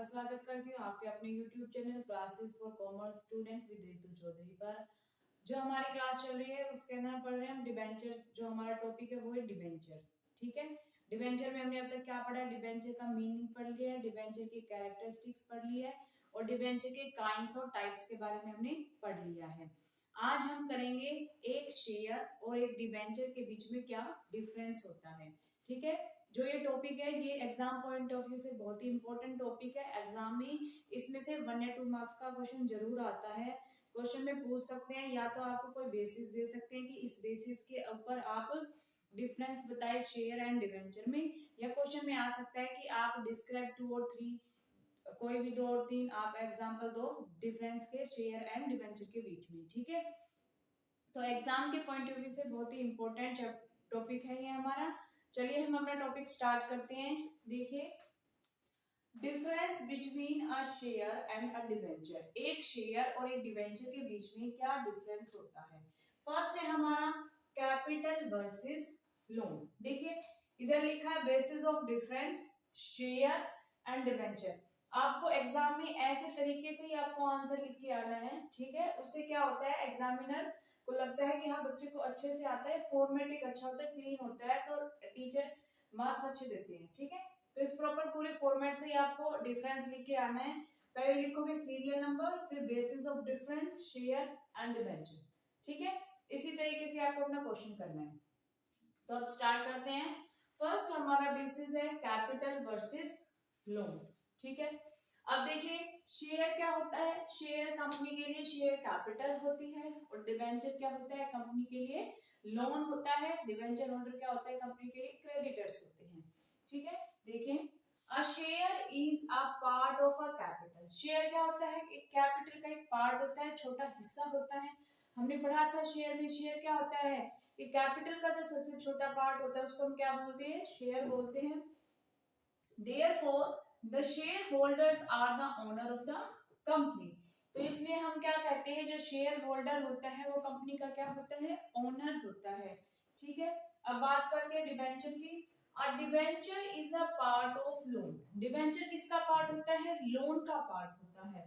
स्वागत करती हूँ आपके अपने YouTube channel classes for commerce student with Ritu Chaudhary पर। जो हमारी क्लास चल रही है उसके अंदर हम पढ़ रहे हैं हम डिबेंचर्स। जो हमारा टॉपिक है वो है डिबेंचर्स। ठीक है, डिबेंचर में हमने अब तक क्या पढ़ा है? डिबेंचर का मीनिंग पढ़ लिया है, डिबेंचर की कैरेक्टरिस्टिक्स पढ़ ली है और डिबेंचर के काइंड्स और टाइप्स के बारे में हमने पढ़ लिया है। आज हम करेंगे एक शेयर और एक डिबेंचर के बीच में क्या डिफरेंस होता है। ठीक है, जो ये टॉपिक है ये एग्जाम पॉइंट ऑफ व्यू से बहुत ही इंपॉर्टेंट टॉपिक है। एग्जाम में इसमें से 1 या 2 मार्क्स का क्वेश्चन जरूर आता है। क्वेश्चन में पूछ सकते हैं या तो आपको कोई बेसिस दे सकते हैं कि इस बेसिस के ऊपर आप डिफरेंस बताए शेयर एंड डिवेंचर में, या क्वेश्चन में आ सकता है कि आप डिस्क्राइब 2 और 3, कोई भी 2 और 3 आप एग्जाम्पल दो डिफरेंस के शेयर एंड डिवेंचर के बीच में। ठीक है, तो एग्जाम के पॉइंट ऑफ व्यू से बहुत ही इंपॉर्टेंट टॉपिक है ये हमारा। चलिए हम अपना टॉपिक स्टार्ट करते हैं। देखिए, difference between a share and a debenture. एक शेयर और एक डिवेंचर के बीच में क्या डिफरेंस होता है? फर्स्ट है हमारा कैपिटल वर्सेस लोन। देखिए इधर लिखा है basis of difference share and debenture. आपको एग्जाम में ऐसे तरीके से ही आपको आंसर लिख के आना है। ठीक है, उससे क्या होता है, एग्जामिनर को लगता है कि हाँ बच्चे को अच्छे से आता है, फॉर्मेटिक अच्छा होता है, क्लीन होता है, तो टीचर मार्क्स अच्छे देते हैं। ठीक है, तो इस प्रॉपर पूरे फॉर्मेट से ही आपको डिफरेंस लिख के आना है। पहले लिखोगे सीरियल नंबर, फिर basis of difference, share and debenture. ठीक है, इसी तरीके से आपको अपना क्वेश्चन करना है। तो अब स्टार्ट करते हैं। फर्स्ट हमारा बेसिस है कैपिटल वर्सेस लोन। ठीक है, अब देखिए शेयर क्या होता है? शेयर कंपनी के लिए शेयर कैपिटल होती है और डिवेंचर क्या होता है? कंपनी के लिए लोन होता है। डिवेंचर होल्डर क्या होता है? कंपनी के लिए क्रेडिटर्स होते हैं। ठीक है, देखिए a share is a part of a capital. Share क्या होता है? एक कैपिटल का एक पार्ट होता है, छोटा हिस्सा होता है। हमने पढ़ा था शेयर में, शेयर क्या होता है कि कैपिटल का जो सबसे छोटा पार्ट होता है उसको हम क्या बोलते हैं? शेयर बोलते हैं। Therefore, the shareholders are the owner of the company. तो इसलिए हम क्या कहते हैं, जो शेयर होल्डर होता है वो कंपनी का क्या होता है? ओनर होता है। ठीक है, अब बात करते हैं डिबेंचर की। A debenture is a part of loan. Debenture किसका पार्ट होता है? लोन का पार्ट होता है।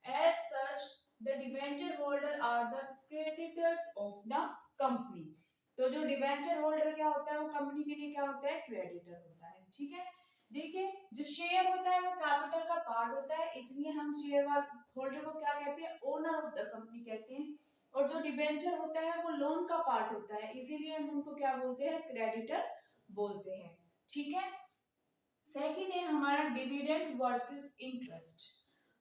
As such the debenture holder are the creditors of the company. तो जो डिबेंचर होल्डर क्या होता है वो कंपनी के लिए क्या होता है? क्रेडिटर होता है। ठीक है, देखिए जो शेयर होता है वो कैपिटल का पार्ट होता है, इसलिए हम शेयर होल्डर को क्या कहते हैं? ओनर ऑफ द कंपनी कहते हैं। और जो डिबेंचर होता है वो लोन का पार्ट होता है, इसीलिए हम उनको क्या बोलते हैं? क्रेडिटर बोलते हैं। ठीक है, सेकंड है हमारा dividend versus interest.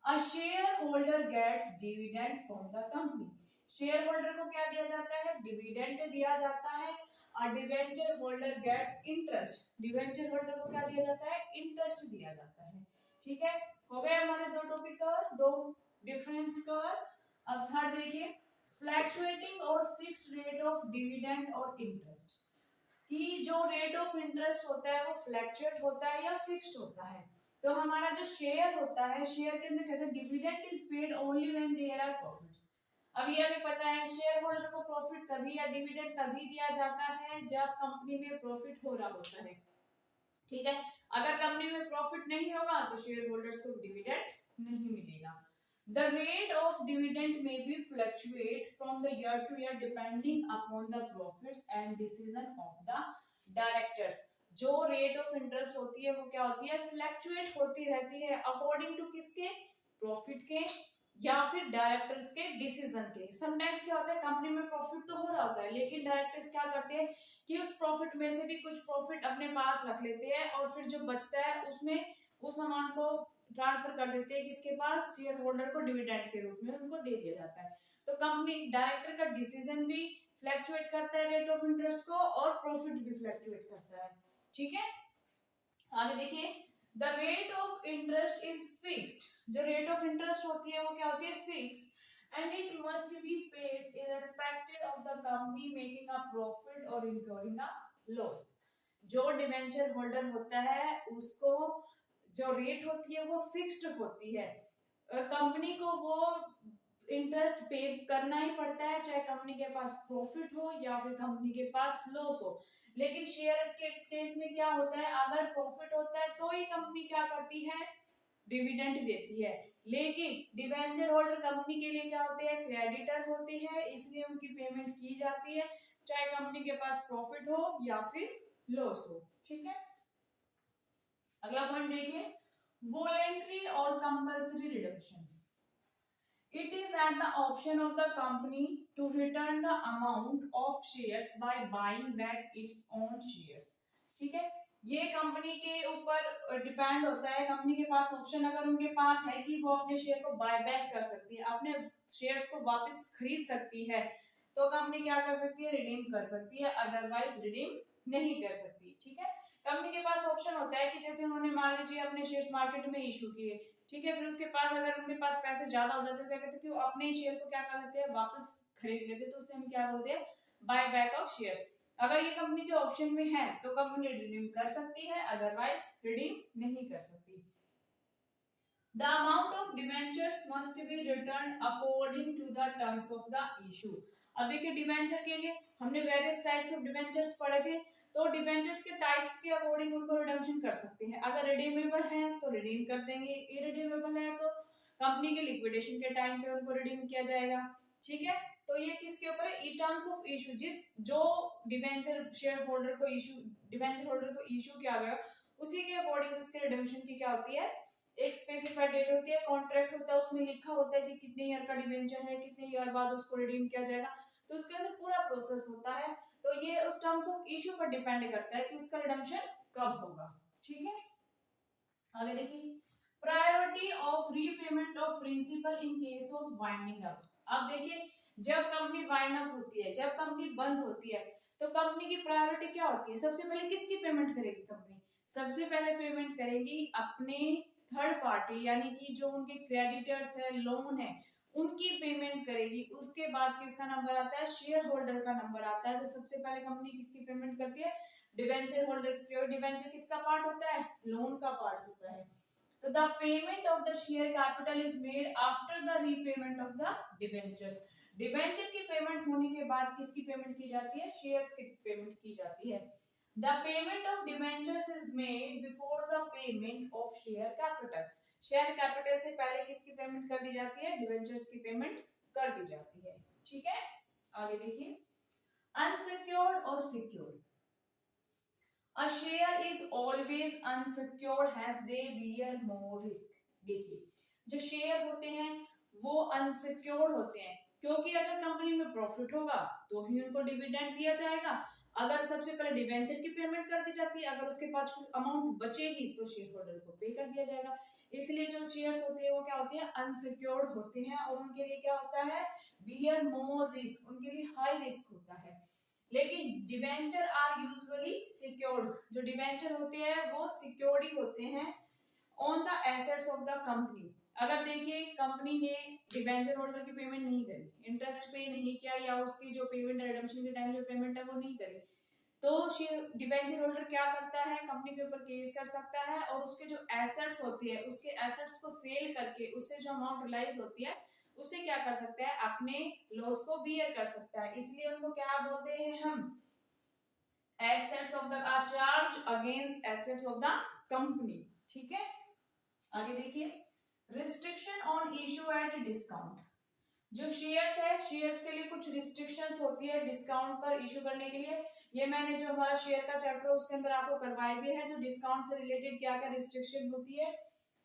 A share holder gets dividend from the company. Share holder को क्या दिया जाता है? डिविडेंड दिया जाता है। और debenture holder gets interest. Debenture holder को क्या दिया जाता है? इंटरेस्ट दिया जाता है। ठीक है, हो गए हमारे दो टॉपिक कवर, दो डिफरेंस कवर। अब थर्ड देखिए, फ्लैक्चुएटिंग और फिक्स्ड रेट ऑफ डिविडेंड और इंटरेस्ट। कि जो रेट ऑफ इंटरेस्ट होता है वो फ्लैक्चुएट होता है या फिक्स्ड होता है। तो हमारा जो शेयर होता है, शेयर के अंदर कहते हैं dividend is paid only when there are profits. अब ये हमें पता है शेयर होल्डर को प्रॉफिट तभी या डिविडेंड तभी दिया जाता है जब कंपनी में प्रॉफिट हो रहा होता है। ठीक है, अगर कंपनी में प्रॉफिट नहीं होगा तो शेयर होल्डर्स को डिविडेंड नहीं मिलेगा। The rate of dividend may be fluctuate from the year to year depending upon the profits and decision of the directors. जो रेट ऑफ इंटरेस्ट होती है वो क्या होती है? फ्लैक्चुएट होती रहती है अकॉर्डिंग टू किसके? प्रॉफिट के या फिर डायरेक्टर्स के डिसीजन के। समटाइम्स क्या होता है, कंपनी में प्रॉफिट तो हो रहा होता है लेकिन डायरेक्टर्स क्या करते हैं कि उस प्रॉफिट में से भी कुछ प्रॉफिट अपने पास रख लेते हैं और फिर जो बचता है उसमें उस अमाउंट को ट्रांसफर कर देते हैं किसके पास? शेयर होल्डर को डिविडेंड के रूप में उनको दे दिया जाता है। तो कंपनी डायरेक्टर का डिसीजन भी फ्लैक्चुएट करता है रेट ऑफ इंटरेस्ट को और प्रॉफिट भी फ्लैक्चुएट करता है। ठीक है, आगे देखिए, the rate of interest is fixed. जो रेट ऑफ इंटरेस्ट होती है वो क्या होती है? Fixed and it must be paid irrespective of the company making a profit और इंक्योरिंग अ लॉस। जो डिवेंचर होल्डर होता है उसको जो रेट होती है वो फिक्स्ड होती है। कंपनी को वो इंटरेस्ट पे करना ही पड़ता है चाहे कंपनी के पास प्रॉफिट हो या फिर कंपनी के पास लॉस हो। लेकिन शेयर के केस में क्या होता है, अगर प्रॉफिट होता है तो ही कंपनी क्या करती है? डिविडेंड देती है। लेकिन डिबेंचर होल्डर कंपनी के लिए क्या होते हैं, क्रेडिटर होते हैं, इसलिए उनकी पेमेंट की जाती है चाहे कंपनी के पास प्रॉफिट हो या फिर लॉस हो। ठीक है, अगला पॉइंट देखिए, वॉलेंट्री और compulsory redemption. It is at the option of the company to return the amount of shares by buying back its own shares। ठीक है, ये कंपनी के ऊपर डिपेंड होता है, कंपनी के पास ऑप्शन अगर उनके पास है कि वो अपने शेयर को बाय बैक कर सकती है, अपने शेयर्स को वापस खरीद सकती है, तो कंपनी क्या कर सकती है, रिडीम कर सकती है, अदरवाइज रिडीम नहीं कर सकती। ठीक है, कंपनी के पास ऑप्शन होता है कि जैसे उन्होंने मान लीजिए अपने शेयर्स मार्केट में इशू किए, ठीक है, फिर उसके पास अगर उनके पास पैसे ज्यादा हो जाते हैं, क्या कहते हैं कि वो अपने शेयर को क्या कर लेते हैं, वापस खरीद लेते हैं, तो उसे हम क्या बोलते हैं, बाय बैक ऑफ शेयर्स। अगर ये कंपनी के ऑप्शन में है तो कंपनी रिडीम कर सकती है, अदरवाइज रिडीम नहीं कर सकती। The amount of debentures must be returned according to the terms of the issue। अब देखिए डिबेंचर के लिए हमने वेरियस टाइप्स ऑफ डिबेंचर्स पढ़े थे, तो डिबेंचर्स के टाइप्स के अकॉर्डिंग उनको रिडम्पशन कर सकते हैं। अगर रिडीमेबल है तो रिडीम कर देंगे, इरिडीमेबल है तो कंपनी के लिक्विडेशन के टाइम पे उनको रिडीम किया जाएगा। ठीक है, तो ये किसके ऊपर है, टर्म्स ऑफ इशू, जो डिबेंचर शेयर होल्डर को इशू, डिबेंचर होल्डर को इशू किया गया उसी के अकॉर्डिंग उसके रिडम्पशन की क्या होती है, एक स्पेसिफाइड डेट होती है, कॉन्ट्रैक्ट होता है, उसमें लिखा होता है कि कितने ईयर का डिबेंचर है, कितने ईयर बाद उसको रिडीम किया जाएगा, तो उसके अंदर पूरा प्रोसेस होता है। तो ये उस टर्म्स ऑफ इशू पर डिपेंड करता है कि उसका रिडम्पशन कब होगा। ठीक है, आगे देखिए, priority of repayment of principal in case of winding up. अब देखिए, जब कंपनी वाइंड अप होती है, जब कंपनी बंद होती है, तो कंपनी की प्रायोरिटी क्या होती है, सबसे पहले किसकी पेमेंट करेगी कंपनी, सबसे पहले पेमेंट करेगी अपने थर्ड पार्टी, यानी कि जो उनके क्रेडिटर्स है, लोन है, उनकी पेमेंट करेगी। उसके बाद किसका नंबर आता है, शेयर होल्डर का नंबर आता है। तो सबसे पहले कंपनी किसकी पेमेंट करती है, डिबेंचर होल्डर। डिबेंचर किसका पार्ट होता है, लोन का पार्ट होता है। तो the payment of the share capital is made after the repayment of the debenture. Debenture की पेमेंट होने के बाद किसकी पेमेंट की जाती है, शेयर्स की पेमेंट की जाती है। The payment of debentures is made before the payment of share capital। Share capital से पहले किसकी पेमेंट कर दी जाती है, डिबेंचर्स की पेमेंट कर दी जाती है। ठीक है, आगे देखिए, अनसिक्योर्ड और secured. A share is always unsecured as they bear more risk। देखिए, जो शेयर होते हैं वो अनसिक्योर्ड होते हैं, क्योंकि अगर कंपनी में प्रॉफिट होगा तो ही उनको डिविडेंड दिया जाएगा। अगर सबसे पहले डिबेंचर की पेमेंट कर दी जाती है, अगर उसके पास कुछ अमाउंट बचेगी तो शेयर होल्डर को पे कर दिया जाएगा। इसलिए जो शेयर्स होते हैं वो क्या होते हैं, अनसिक्योर्ड होते हैं, और उनके लिए क्या होता है, बियर मोर रिस्क, उनके लिए हाई रिस्क होता है। लेकिन डिबेंचर आर यूजुअली सिक्योर्ड, जो डिबेंचर होते हैं वो सिक्योर्ड ही होते हैं on the assets of the company. अगर देखिए कंपनी ने डिबेंचर होल्डर की पेमेंट नहीं करी, इंटरेस्ट पे नहीं किया, या उसकी जो पेमेंट है रिडम्पशन के टाइम जो पेमेंट है वो नहीं करी, तो डिबेंचर होल्डर क्या करता है, कंपनी के ऊपर केस कर सकता है, और उसके जो एसेट्स होती है उसके एसेट्स को सेल करके उससे जो अमाउंट रिलाइज होती है उसे क्या कर सकता है, अपने लॉस को बियर कर सकता है। इसलिए उनको क्या बोलते हैं हम, assets of the charge against assets of the company. ठीक है, आगे देखिए, restriction on issue at discount. जो शेयर्स है, शेयर्स के लिए कुछ रिस्ट्रिक्शंस होती है डिस्काउंट पर इशू करने के लिए। ये मैंने जो हमारा शेयर का चैप्टर है उसके अंदर आपको करवाया भी है, जो डिस्काउंट से रिलेटेड क्या क्या रिस्ट्रिक्शन होती है।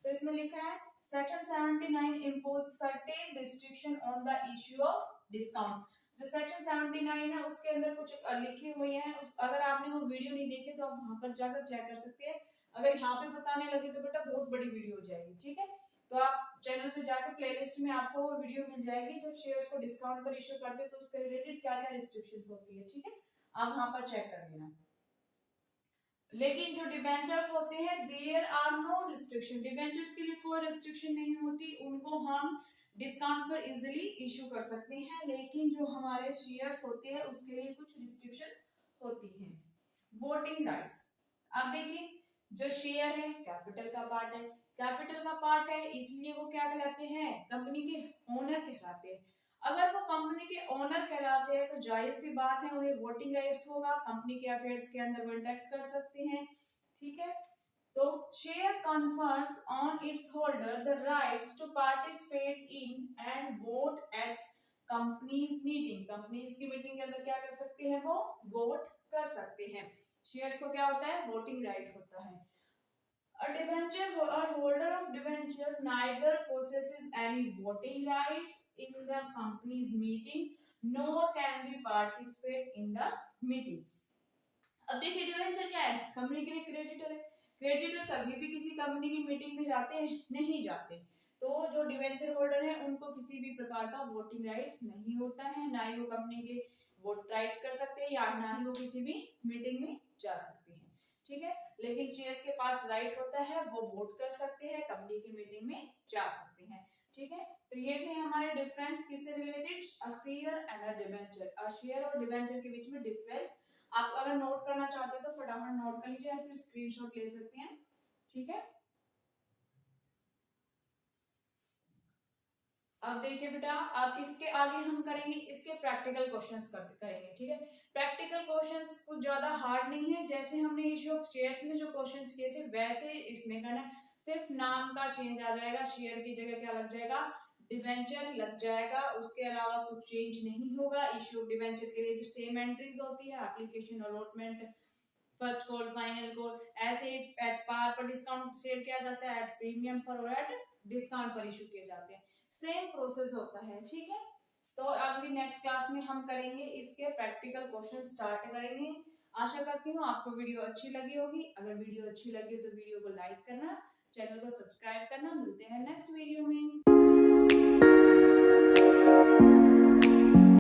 तो इसमें लिखा है section 79 impose certain restriction on the issue of discount. जो सेक्शन 79 है उसके अंदर कुछ लिखे हुए हैं, अगर आपने वो वीडियो नहीं देखे तो आप वहां पर जाकर चेक कर सकते हैं। अगर यहाँ पे बताने लगे तो बेटा बहुत बड़ी वीडियो हो जाएगी। ठीक है, तो आप चैनल पे जाकर प्लेलिस्ट में आपको वो वीडियो मिल जाएगी, जब शेयर्स को डिस्काउंट पर इशू करते हैं तो उसके रिलेटेड क्या क्या रिस्ट्रिक्शंस होती है। ठीक है, आप वहां पर चेक कर लेना। लेकिन जो डिबेंचर्स होते हैं there are no restriction, debentures के लिए कोई रिस्ट्रिक्शन नहीं होती, उनको हम डिस्काउंट पर इजीली इशू कर सकते हैं। लेकिन जो हमारे शेयर्स होते हैं उसके लिए कुछ रिस्ट्रिक्शंस होती हैं। Voting rights. अब देखिए, जो शेयर है कैपिटल का पार्ट है, कैपिटल का पार्ट है इसलिए वो क्या कहलाते हैं, कंपनी के ओनर कहलाते हैं। अगर वो कंपनी के ओनर कहलाते हैं तो जाहिर सी बात है उन्हें वोटिंग राइट्स होगा, कंपनी के अफेयर्स के अंदर वो इंटरेक्ट कर सकते हैं। ठीक है, तो share confers on its holder the rights to participate in and vote at company's meeting. Company's की मीटिंग के अंदर क्या कर सकते हैं, वो वोट कर सकते हैं। शेयर्स को क्या होता है, वोटिंग राइट होता है। A debenture or holder of debenture neither possesses any voting rights in the company's meeting nor can be participate in the meeting। अब देखिए डिवेंचर क्या है, कंपनी के लिए क्रेडिटर है। क्रेडिटर कभी भी किसी कंपनी की मीटिंग में जाते हैं, नहीं जाते। तो जो डिवेंचर होल्डर है उनको किसी भी प्रकार का वोटिंग राइट नहीं होता है, ना ही वो कंपनी के वोट राइट कर सकते हैं, या ना ही वो किसी भी मीटिंग में जा सकते हैं। ठीक है, लेकिन शेयर्स के पास राइट होता है, वो वोट कर सकते हैं, कंपनी की मीटिंग में जा सकते हैं। ठीक है, तो ये थे हमारे डिफरेंस किससे related, a share and a debenture. A share और डिबेंचर के बीच में डिफरेंस आप अगर नोट करना चाहते हो तो फटाफट नोट कर लीजिए, या फिर स्क्रीनशॉट ले सकते हैं। ठीक है, अब देखिए बेटा, अब इसके आगे हम करेंगे इसके प्रैक्टिकल क्वेश्चंस करेंगे। ठीक है, प्रैक्टिकल क्वेश्चंस कुछ ज्यादा हार्ड नहीं है, जैसे हमने इशू ऑफ शेयर्स में जो क्वेश्चंस किए थे वैसे इसमें करना है। सिर्फ नाम का चेंज आ जाएगा, शेयर की जगह क्या लग जाएगा, डिवेंचर लग जाएगा, उसके अलावा कुछ चेंज नहीं होगा। इशू ऑफ डिवेंचर के लिए भी सेम एंट्रीज होती है, application, allotment, first call, final call, ऐसे एट पार पर डिस्काउंट सेल किया जाता है, एट प्रीमियम पर और एट डिस्काउंट पर इशू किए जाते हैं, सेम प्रोसेस होता है। ठीक है, तो अगली नेक्स्ट क्लास में हम करेंगे इसके प्रैक्टिकल क्वेश्चन स्टार्ट करेंगे। आशा करती हूँ आपको वीडियो अच्छी लगी होगी। अगर वीडियो अच्छी लगी हो तो वीडियो को लाइक करना, चैनल को सब्सक्राइब करना। मिलते हैं नेक्स्ट वीडियो में।